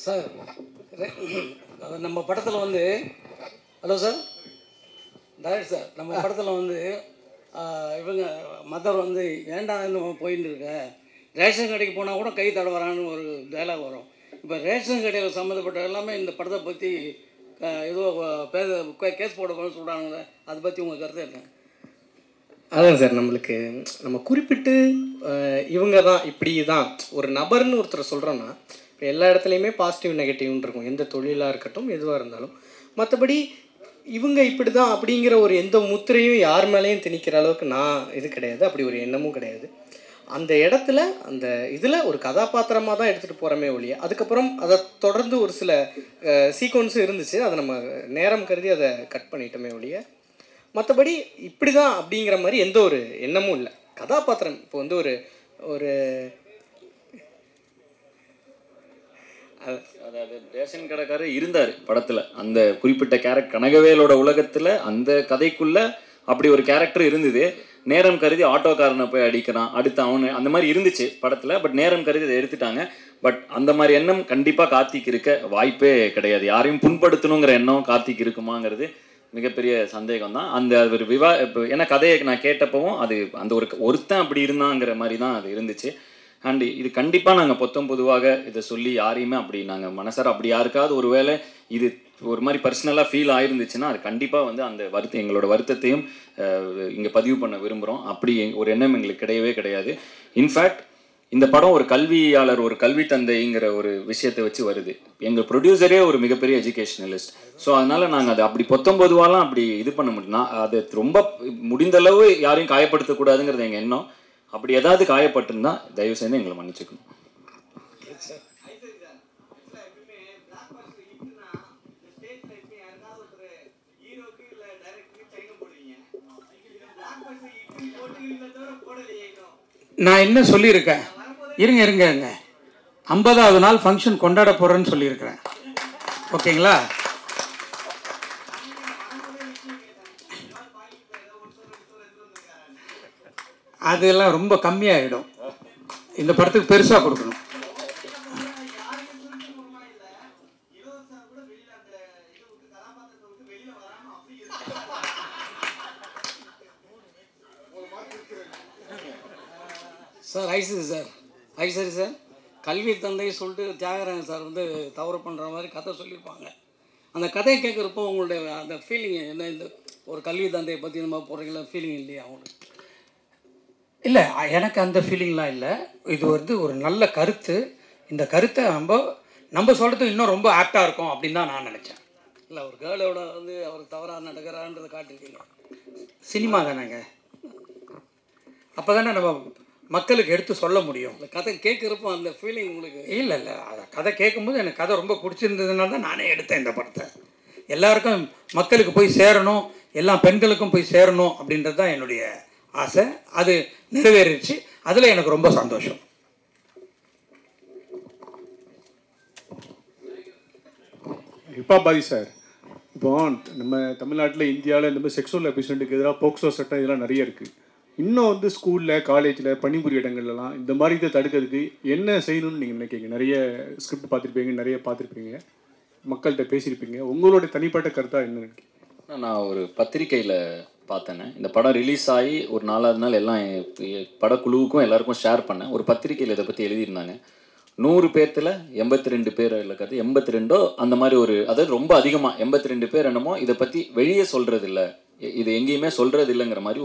Sir நம்ம படத்தில் வந்து ஹலோ சார் டைரக்டர் சார் நம்ம படத்தில் வந்து இவங்க மதர் வந்து ஏன்டா இன்னும் போயின்னு இருக்க ரேஷன் கடைக்கு போனால் கூட கை தடவரான்னு ஒரு டைலாக் வரும். இப்போ ரேஷன் கடையில் சம்மந்தப்பட்ட எல்லாமே இந்த படத்தை பற்றி ஏதோ கேஸ் போட போகணும்னு சொல்கிறாங்களே, அதை பற்றி உங்கள் கருத்து என்ன? அதான் சார், நம்ம குறிப்பிட்டு இவங்க தான் இப்படி தான் ஒரு நபர்னு ஒருத்தர் சொல்கிறோன்னா இப்போ எல்லா இடத்துலையுமே பாசிட்டிவ் நெகட்டிவ்னு இருக்கும், எந்த தொழிலாக இருக்கட்டும் எதுவாக இருந்தாலும். மற்றபடி இவங்க இப்படி தான் அப்படிங்கிற ஒரு எந்த முத்திரையும் யார் மேலேயும் திணிக்கிற அளவுக்கு நான் இது கிடையாது, அப்படி ஒரு எண்ணமும் கிடையாது. அந்த இடத்துல அந்த இதில் ஒரு கதாபாத்திரமாக தான் எடுத்துகிட்டு போகிறோமே ஒழிய, அதுக்கப்புறம் அதை தொடர்ந்து ஒரு சில சீக்வன்ஸும் இருந்துச்சு, அதை நம்ம நேரம் கருதி அதை கட் பண்ணிட்டோமே ஒழிய, மற்றபடி இப்படி தான் அப்படிங்கிற மாதிரி எந்த ஒரு எண்ணமும் இல்லை. கதாபாத்திரம் இப்போ வந்து ஒரு ஒரு அதாவது ரேஷன் கடைக்காரர் இருந்தார் படத்தில், அந்த குறிப்பிட்ட கேரக்டர் கனகவேலோட உலகத்தில் அந்த கதைக்குள்ளே அப்படி ஒரு கேரக்டர் இருந்தது. நேரம் கருதி ஆட்டோக்காரனை போய் அடிக்கிறான், அடுத்து அவனு, அந்த மாதிரி இருந்துச்சு படத்தில். பட் நேரம் கருதி அதை எடுத்துட்டாங்க. பட் அந்த மாதிரி எண்ணம் கண்டிப்பாக கார்த்திக் இருக்க வாய்ப்பே கிடையாது. யாரையும் புண்படுத்தணுங்கிற எண்ணம் கார்த்திக் இருக்குமாங்கிறது மிகப்பெரிய சந்தேகம் தான். அந்த ஒரு இப்போ ஏன்னா கதையை நான் கேட்டப்பவும் அது அந்த ஒருத்தன் அப்படி இருந்தாங்கிற மாதிரி தான் அது இருந்துச்சு. அண்ட் இது கண்டிப்பாக நாங்கள் பொதுவாக இதை சொல்லி யாரையுமே அப்படி நாங்கள் மனசார அப்படி யாருக்காவது ஒரு வேளை இது ஒரு மாதிரி பர்சனலாக ஃபீல் ஆயிருந்துச்சுன்னா அது கண்டிப்பாக வந்து அந்த எங்களோட வருத்தத்தையும் இங்கே பதிவு பண்ண விரும்புகிறோம். அப்படி ஒரு எண்ணம் எங்களுக்கு கிடையவே கிடையாது. இன்ஃபேக்ட் இந்த படம் ஒரு கல்வியாளர், ஒரு கல்வி தந்தைங்கிற ஒரு விஷயத்தை வச்சு வருது. எங்கள் ப்ரொடியூசரே ஒரு மிகப்பெரிய எஜுகேஷனலிஸ்ட். ஸோ அதனால் நாங்கள் அதை அப்படி பொதுவாலாம் அப்படி இது பண்ண முடியும்னா அது ரொம்ப முடிந்தளவு யாரையும் காயப்படுத்தக்கூடாதுங்கிறது எங்கள் எண்ணம். அப்படி ஏதாவது காயப்பட்டிருந்தா தயவு செய்து எங்களை மன்னிச்சுக்கணும். நான் என்ன சொல்லியிருக்கேன், இருங்க 50வது நாள் ஃபங்க்ஷன் கொண்டாட போகிறேன்னு சொல்லியிருக்கிறேன். ஓகேங்களா? அதெல்லாம் ரொம்ப கம்மியாகிடும். இந்த படத்துக்கு பெருசாக கொடுக்கணும். சார் ஐசரி சார் கல்வி தந்தை சொல்லிட்டு தியாகராஜன் சார் வந்து தவறு பண்ணுற மாதிரி கதை சொல்லியிருப்பாங்க. அந்த கதையை கேட்குறப்போ உங்களுடைய அந்த ஃபீலிங் என்ன? இந்த ஒரு கல்வி தந்தையை பற்றி நம்ம போகிறீங்களா, ஃபீலிங் இல்லையா அவங்களுக்கு? இல்லை, எனக்கு அந்த ஃபீலிங்லாம் இல்லை. இது வந்து ஒரு நல்ல கருத்து. இந்த கருத்தை நம்ம சொல்கிறது இன்னும் ரொம்ப ஆப்டாக இருக்கும் அப்படின்னு தான் நான் நினச்சேன். இல்லை, ஒரு கேர்ளோட வந்து அவர் தவறாக நடக்கிறான்றதை காட்டியிருக்கீங்க. சினிமா தானேங்க, அப்போ தானே நம்ம மக்களுக்கு எடுத்து சொல்ல முடியும். இந்த கதை கேட்குறப்போ அந்த ஃபீலிங் உங்களுக்கு? இல்லை அதை கதை கேட்கும்போது எனக்கு கதை ரொம்ப பிடிச்சிருந்ததுனால தான் நானே எடுத்தேன் இந்த படத்தை. எல்லாருக்கும் மக்களுக்கு போய் சேரணும், எல்லா பெண்களுக்கும் போய் சேரணும் அப்படின்றது தான் என்னுடைய ஆசை. அது நிறைவேறிடுச்சு. அதில் எனக்கு ரொம்ப சந்தோஷம். ஹிப்பாபாதி சார், இப்போ நம்ம தமிழ்நாட்டில் இந்தியாவில் இந்த மாதிரி செக்ஷுவல் அபியூஸ்மெண்ட்டுக்கு எதிராக போக்சோ சட்டம் இதெல்லாம் நிறைய இருக்குது. இன்னும் வந்து ஸ்கூலில் காலேஜில் பணிபுரிய இடங்கள்லாம் இந்த மாதிரி இதை தடுக்கிறதுக்கு என்ன செய்யணும்னு நீங்கள் நினைக்கிறீங்க? நிறைய ஸ்கிரிப்ட் பார்த்துருப்பீங்க, நிறைய பார்த்துருப்பீங்க, மக்கள்கிட்ட பேசியிருப்பீங்க. உங்களுடைய தனிப்பட்ட கருத்தாக என்ன நினைக்கிறீங்க? நான் ஒரு பத்திரிக்கையில் பார்த்தேனே, இந்த படம் ரிலீஸ் ஆகி ஒரு 4வது நாள் எல்லாம் படக்குழுவுக்கும் எல்லாருக்கும் ஷேர் பண்ணேன். ஒரு பத்திரிக்கையில் இதை பற்றி எழுதியிருந்தாங்க. 100 பேர்த்தில் 82 பேர் இருக்கிறது, 82 அந்த மாதிரி ஒரு, அதாவது ரொம்ப அதிகமாக 82 பேர் என்னமோ இதை பற்றி வெளியே சொல்கிறது இல்லை, இது எங்கேயுமே சொல்கிறது இல்லைங்கிற மாதிரி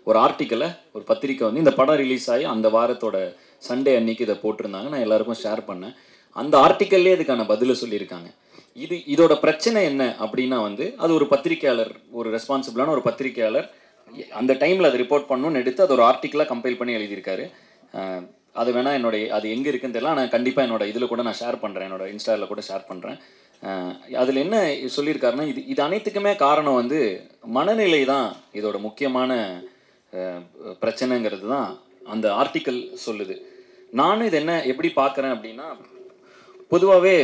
ஒரு ஆர்டிக்கலை ஒரு பத்திரிக்கை வந்து இந்த படம் ரிலீஸ் ஆகி அந்த வாரத்தோட சண்டே அன்னைக்கு இதை போட்டிருந்தாங்க. நான் எல்லாருக்கும் ஷேர் பண்ணேன். அந்த ஆர்டிக்கல்லே இதுக்கான பதிலை சொல்லியிருக்காங்க. இதோட பிரச்சனை என்ன அப்படின்னா வந்து அது ஒரு பத்திரிக்கையாளர், ஒரு ரெஸ்பான்சிபிளான ஒரு பத்திரிக்கையாளர் அந்த டைமில் அதை ரிப்போர்ட் பண்ணணும்னு எடுத்து அது ஒரு ஆர்டிக்கலாக கம்பைல் பண்ணி எழுதியிருக்காரு. அது வேணால் அது எங்கே இருக்குன்னு தெரியல, நான் கண்டிப்பாக என்னோட இதில் கூட நான் ஷேர் பண்ணுறேன், என்னோட இன்ஸ்டாவில் கூட ஷேர் பண்ணுறேன். அதில் என்ன சொல்லியிருக்காருன்னா, இது அனைத்துக்குமே காரணம் வந்து மனநிலை தான் இதோட முக்கியமான பிரச்சனைங்கிறது தான் அந்த ஆர்டிக்கல் சொல்லுது. நானும் இது எப்படி பார்க்குறேன் அப்படின்னா, பொதுவாகவே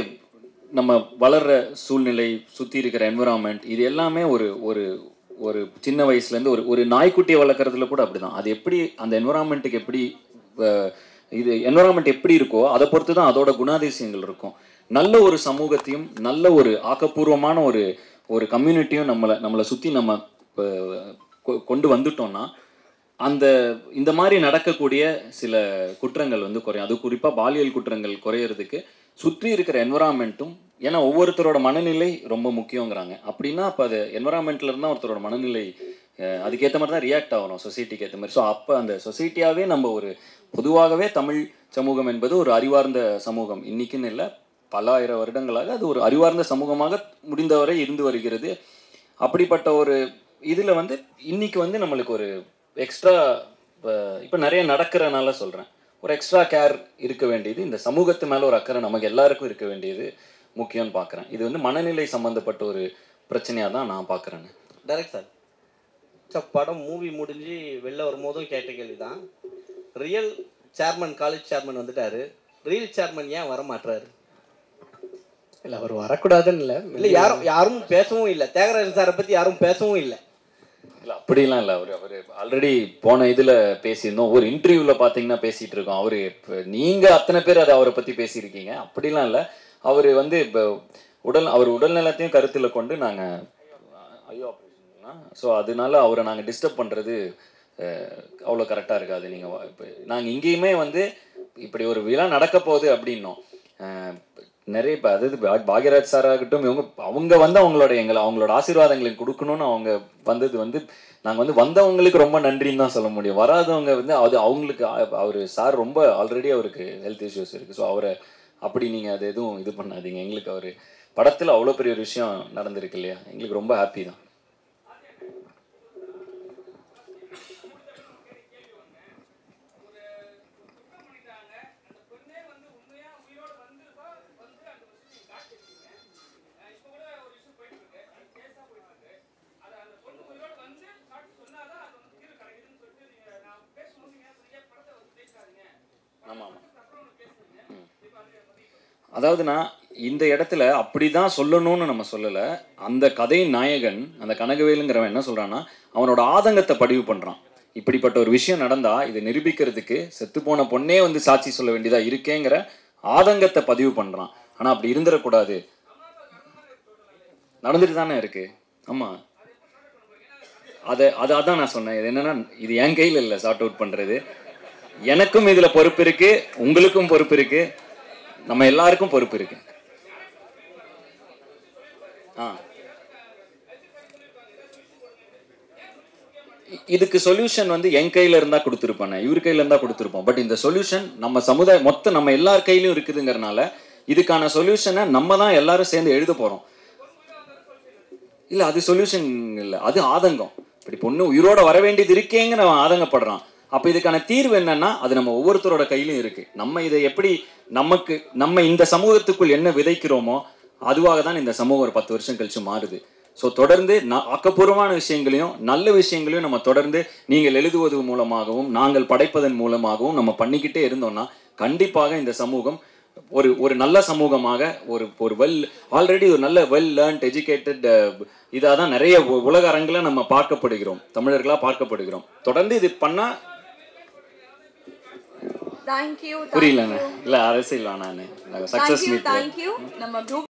நம்ம வளர்கிற சூழ்நிலை, சுற்றி இருக்கிற என்விரான்மெண்ட், இது எல்லாமே ஒரு சின்ன வயசுலேருந்து ஒரு நாய்க்குட்டியை வளர்க்குறதுல கூட அப்படி தான். அது எப்படி அந்த என்விரான்மெண்ட்டுக்கு எப்படி இது என்வரான்மெண்ட் எப்படி இருக்கோ அதை பொறுத்து தான் அதோட குணாதிசயங்கள் இருக்கும். நல்ல ஒரு சமூகத்தையும் நல்ல ஒரு ஆக்கப்பூர்வமான ஒரு ஒரு கம்யூனிட்டியும் நம்மளை சுற்றி நம்ம கொண்டு வந்துட்டோம்னா இந்த மாதிரி நடக்கக்கூடிய சில குற்றங்கள் வந்து குறையும். அது குறிப்பாக பாலியல் குற்றங்கள் குறையிறதுக்கு சுற்றி இருக்கிற என்வரான்மெண்ட்டும், ஏன்னா ஒவ்வொருத்தரோட மனநிலை ரொம்ப முக்கியங்கிறாங்க. அப்படின்னா அப்போ அது என்வரான்மெண்ட்ல இருந்தால் ஒருத்தரோட மனநிலை அதுக்கேற்ற மாதிரி தான் ரியாக்ட் ஆகணும், சொசைட்டிக்கு ஏற்ற மாதிரி. ஸோ அப்போ அந்த சொசைட்டியாகவே நம்ம ஒரு பொதுவாகவே தமிழ் சமூகம் என்பது ஒரு அறிவார்ந்த சமூகம். இன்றைக்குன்னு இல்லை, பல ஆயிரம் வருடங்களாக அது ஒரு அறிவார்ந்த சமூகமாக முடிந்தவரை இருந்து வருகிறது. அப்படிப்பட்ட ஒரு இதில் வந்து இன்றைக்கி வந்து நம்மளுக்கு ஒரு எக்ஸ்ட்ரா இப்போ நிறைய நடக்கிறனால சொல்கிறேன், ஒரு எக்ஸ்ட்ரா கேர் இருக்க வேண்டியது, இந்த சமூகத்து மேலே ஒரு அக்கறை நமக்கு எல்லாருக்கும் இருக்க வேண்டியது முக்கியம்னு பார்க்குறேன். இது வந்து மனநிலை சம்மந்தப்பட்ட ஒரு பிரச்சனையாக தான் நான் பார்க்குறேன். டைரக்ட் சார், படம் மூவி முடிஞ்சு வெளில வரும்போதும் கேட்ட கேள்வி தான். ரியல் சேர்மன், காலேஜ் சேர்மன் வந்துட்டாரு, ரியல் சேர்மன் ஏன் வர மாட்டுறாரு? இல்லை, அவர் வரக்கூடாதுன்னு இல்லை, யாரும் பேசவும் இல்லை, தியாகராஜன் சாரை பற்றி யாரும் பேசவும் இல்லை. இல்லை அப்படிலாம் இல்லை, அவர் ஆல்ரெடி போன இதில் பேசியிருந்தோம், ஒரு இன்டர்வியூவில் பார்த்தீங்கன்னா பேசிகிட்டு இருக்கோம். அவர் இப்போ நீங்கள் அத்தனை பேர் அதை அவரை பற்றி பேசியிருக்கீங்க, அப்படிலாம் இல்லை. அவர் வந்து இப்போ அவர் உடல்நலத்தையும் கருத்தில் கொண்டு நாங்கள் ஆப்ரேஷன், ஸோ அதனால அவரை நாங்கள் டிஸ்டர்ப் பண்ணுறது அவ்வளோ கரெக்டாக இருக்காது. நீங்கள் இப்போ நாங்கள் இங்கேயுமே வந்து இப்படி ஒரு விழா நடக்க போகுது அப்படின்னோம், நிறைய இப்போ அதாவது பாக்யராஜ் சாராகட்டும் அவங்க வந்து அவங்களோட ஆசீர்வாதங்களுக்கு கொடுக்கணும்னு அவங்க வந்தது வந்து நாங்கள் வந்து வந்தவங்களுக்கு ரொம்ப நன்றின்னு தான் சொல்ல முடியும். வராதவங்க வந்து அது அவங்களுக்கு அவர் சார் ரொம்ப ஆல்ரெடி அவருக்கு ஹெல்த் இஷ்யூஸ் இருக்குது. ஸோ அவரை அப்படி நீங்கள் அது எதுவும் இது பண்ணாதீங்க. எங்களுக்கு அவர் படத்தில் அவ்வளோ பெரிய ஒரு விஷயம் நடந்திருக்கு இல்லையா, எங்களுக்கு ரொம்ப ஹாப்பி தான். அதாவது நான் இந்த இடத்துல அப்படி தான் சொல்லணும்னு நம்ம சொல்லலை. அந்த கதையின் நாயகன், அந்த கனகவேலுங்கிறவன் என்ன சொல்கிறான்னா, அவனோட ஆதங்கத்தை பதிவு பண்ணுறான். இப்படிப்பட்ட ஒரு விஷயம் நடந்தால் இதை நிரூபிக்கிறதுக்கு செத்துப்போன பொண்ணே வந்து சாட்சி சொல்ல வேண்டியதாக இருக்கேங்கிற ஆதங்கத்தை பதிவு பண்ணுறான். ஆனால் அப்படி இருந்துடக்கூடாது, நடந்துட்டு தானே இருக்குது. ஆமாம், அதான் நான் சொன்னேன். இது என்னென்னா, இது என் கையில் இல்லை சார்ட் அவுட் பண்ணுறது. எனக்கும் இதில் பொறுப்பு இருக்குது, உங்களுக்கும் பொறுப்பு இருக்குது, நம்ம எல்லாருக்கும் பொறுப்பு இருக்கு. இதுக்கு சொல்யூஷன் வந்து என் கையில இருந்தா கொடுத்துருப்பேன், இவர் கையில இருந்தா கொடுத்துருப்போம். பட் இந்த சொல்யூஷன் நம்ம சமுதாயம் மொத்தம் நம்ம எல்லார் கையிலும் இருக்குதுங்கிறனால இதுக்கான சொல்யூஷனை நம்ம தான் எல்லாரும் சேர்ந்து எழுத போறோம். இல்ல அது சொல்யூஷன் இல்லை, அது ஆதங்கம். இப்படி பொண்ணு உயிரோட வர வேண்டியது இருக்கேங்கிற அவன் ஆதங்கப்படுறான். அப்போ இதுக்கான தீர்வு என்னன்னா, அது நம்ம ஒவ்வொருத்தரோட கையிலும் இருக்கு. நம்ம இதை எப்படி நம்ம இந்த சமூகத்துக்குள் என்ன விதைக்கிறோமோ அதுவாக தான் இந்த சமூகம் ஒரு 10 வருஷம் கழிச்சு மாறுது. ஸோ தொடர்ந்து ஆக்கப்பூர்வமான விஷயங்களையும் நல்ல விஷயங்களையும் நம்ம தொடர்ந்து நீங்கள் எழுதுவது மூலமாகவும் நாங்கள் படைப்பதன் மூலமாகவும் நம்ம பண்ணிக்கிட்டே இருந்தோம்னா கண்டிப்பாக இந்த சமூகம் ஒரு நல்ல சமூகமாக ஒரு ஆல்ரெடி ஒரு நல்ல லேர்ன்ட் எஜுகேட்டட் இதாக தான் நிறைய உலக அரங்கில் நம்ம பார்க்கப்படுகிறோம், தமிழர்களாக பார்க்கப்படுகிறோம். தொடர்ந்து இது பண்ணால் புரியலண்ணே, இல்லை அரசியல் நான் சக்ஸஸ் மீட். தேங்க்யூ. நம்ம குரூப்